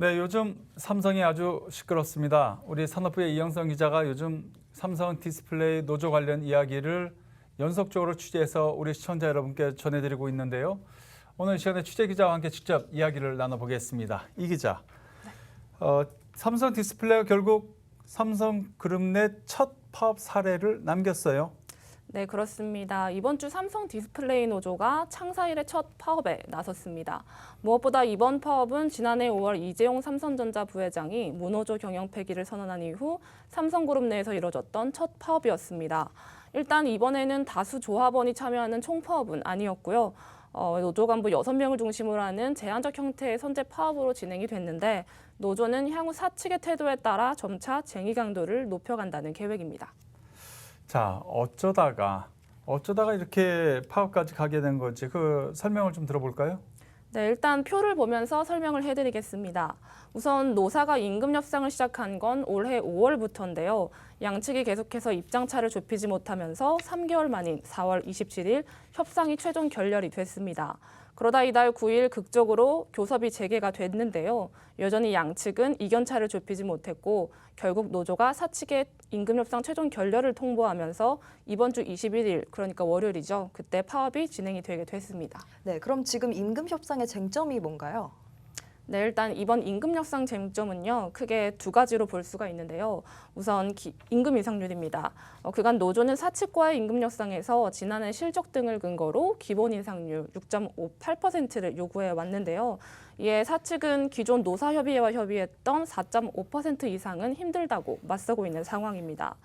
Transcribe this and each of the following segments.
네, 요즘 삼성이 아주 시끄럽습니다. 우리 산업부의 이영선 기자가 요즘 삼성 디스플레이 노조 관련 이야기를 연속적으로 취재해서 우리 시청자 여러분께 전해드리고 있는데요. 오늘 이 시간에 취재 기자와 함께 직접 이야기를 나눠보겠습니다. 이 기자, 삼성 디스플레이가 결국 삼성그룹 내 첫 파업 사례를 남겼어요. 네, 그렇습니다. 이번 주 삼성 디스플레이 노조가 창사 이래 첫 파업에 나섰습니다. 무엇보다 이번 파업은 지난해 5월 이재용 삼성전자 부회장이 무노조 경영 폐기를 선언한 이후 삼성그룹 내에서 이뤄졌던 첫 파업이었습니다. 일단 이번에는 다수 조합원이 참여하는 총파업은 아니었고요. 노조 간부 6명을 중심으로 하는 제한적 형태의 선제 파업으로 진행이 됐는데 노조는 향후 사측의 태도에 따라 점차 쟁의 강도를 높여간다는 계획입니다. 자, 어쩌다가 이렇게 파업까지 가게 된 건지 그 설명을 좀 들어볼까요? 네, 일단 표를 보면서 설명을 해드리겠습니다. 우선 노사가 임금 협상을 시작한 건 올해 5월부터인데요. 양측이 계속해서 입장차를 좁히지 못하면서 3개월 만인 4월 27일 협상이 최종 결렬이 됐습니다. 그러다 이달 9일 극적으로 교섭이 재개가 됐는데요. 여전히 양측은 이견차를 좁히지 못했고 결국 노조가 사측의 임금협상 최종 결렬을 통보하면서 이번 주 21일, 그러니까 월요일이죠. 그때 파업이 진행이 되게 됐습니다. 네, 그럼 지금 임금 협상의 쟁점이 뭔가요? 네, 일단 이번 임금 협상 쟁점은요, 크게 두 가지로 볼 수가 있는데요. 우선 임금 인상률입니다. 그간 노조는 사측과의 임금 협상에서 지난해 실적 등을 근거로 기본 인상률 6.58%를 요구해 왔는데요. 이에 사측은 기존 노사협의회와 협의했던 4.5% 이상은 힘들다고 맞서고 있는 상황입니다.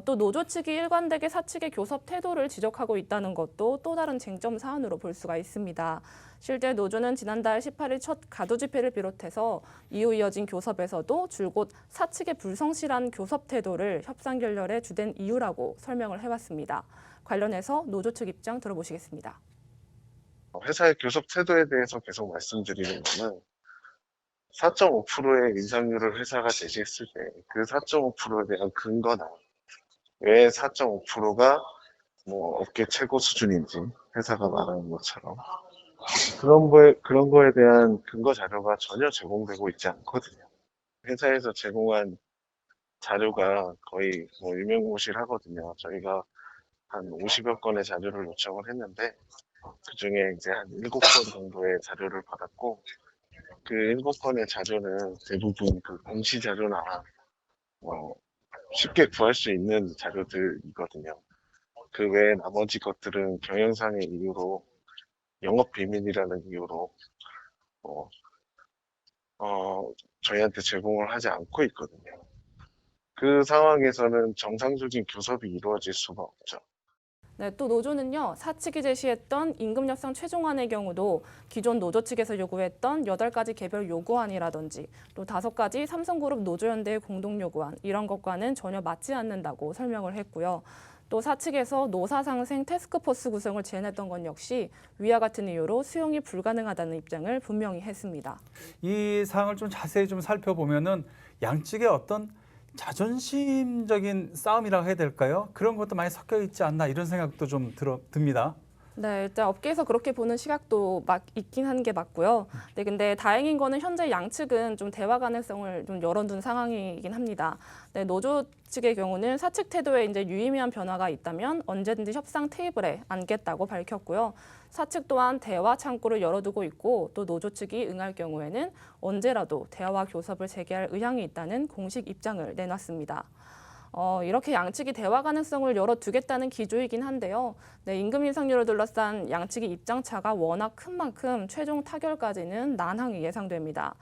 또 노조 측이 일관되게 사측의 교섭 태도를 지적하고 있다는 것도 또 다른 쟁점 사안으로 볼 수가 있습니다. 실제 노조는 지난달 18일 첫 가두 집회를 비롯해서 이후 이어진 교섭에서도 줄곧 사측의 불성실한 교섭 태도를 협상 결렬의 주된 이유라고 설명을 해왔습니다. 관련해서 노조 측 입장 들어보시겠습니다. 회사의 교섭 태도에 대해서 계속 말씀드리는 거는 4.5%의 인상률을 회사가 제시했을 때 그 4.5%에 대한 근거나 왜 4.5%가 뭐 업계 최고 수준인지 회사가 말하는 것처럼 그런 거에 대한 근거 자료가 전혀 제공되고 있지 않거든요. 회사에서 제공한 자료가 거의 뭐 유명무실하거든요. 저희가 한 50여 건의 자료를 요청을 했는데 그중에 이제 한 7건 정도의 자료를 받았고 그 7건의 자료는 대부분 그 공시 자료나 쉽게 구할 수 있는 자료들이거든요. 그 외에 나머지 것들은 경영상의 이유로 영업 비밀이라는 이유로 저희한테 제공을 하지 않고 있거든요. 그 상황에서는 정상적인 교섭이 이루어질 수가 없죠. 네, 또 노조는요, 사측이 제시했던 임금 협상 최종안의 경우도 기존 노조 측에서 요구했던 8가지 개별 요구안이라든지 또 5가지 삼성그룹 노조연대의 공동 요구안 이런 것과는 전혀 맞지 않는다고 설명을 했고요. 또 사측에서 노사상생 태스크포스 구성을 제안했던 건 역시 위와 같은 이유로 수용이 불가능하다는 입장을 분명히 했습니다. 이 사항을 좀 자세히 좀 살펴보면은 양측의 어떤 자존심적인 싸움이라고 해야 될까요? 그런 것도 많이 섞여 있지 않나 이런 생각도 좀 듭니다. 네, 일단 업계에서 그렇게 보는 시각도 있긴 한 게 맞고요. 네, 근데 다행인 거는 현재 양측은 좀 대화 가능성을 좀 열어둔 상황이긴 합니다. 네, 노조 측의 경우는 사측 태도에 이제 유의미한 변화가 있다면 언제든지 협상 테이블에 앉겠다고 밝혔고요. 사측 또한 대화 창구를 열어두고 있고 또 노조 측이 응할 경우에는 언제라도 대화와 교섭을 재개할 의향이 있다는 공식 입장을 내놨습니다. 이렇게 양측이 대화 가능성을 열어두겠다는 기조이긴 한데요. 네, 임금 인상률을 둘러싼 양측의 입장차가 워낙 큰 만큼 최종 타결까지는 난항이 예상됩니다.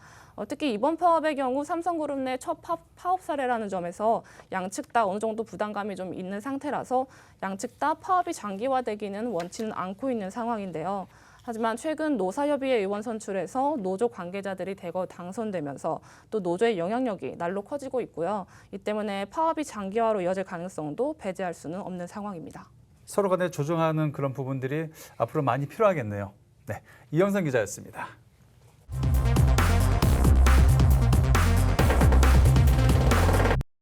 특히 이번 파업의 경우 삼성그룹 내 첫 파업 사례라는 점에서 양측 다 어느 정도 부담감이 좀 있는 상태라서 양측 다 파업이 장기화되기는 원치는 않고 있는 상황인데요. 하지만 최근 노사협의회 의원 선출에서 노조 관계자들이 대거 당선되면서 또 노조의 영향력이 날로 커지고 있고요. 이 때문에 파업이 장기화로 이어질 가능성도 배제할 수는 없는 상황입니다. 서로 간에 조정하는 그런 부분들이 앞으로 많이 필요하겠네요. 네, 이영선 기자였습니다.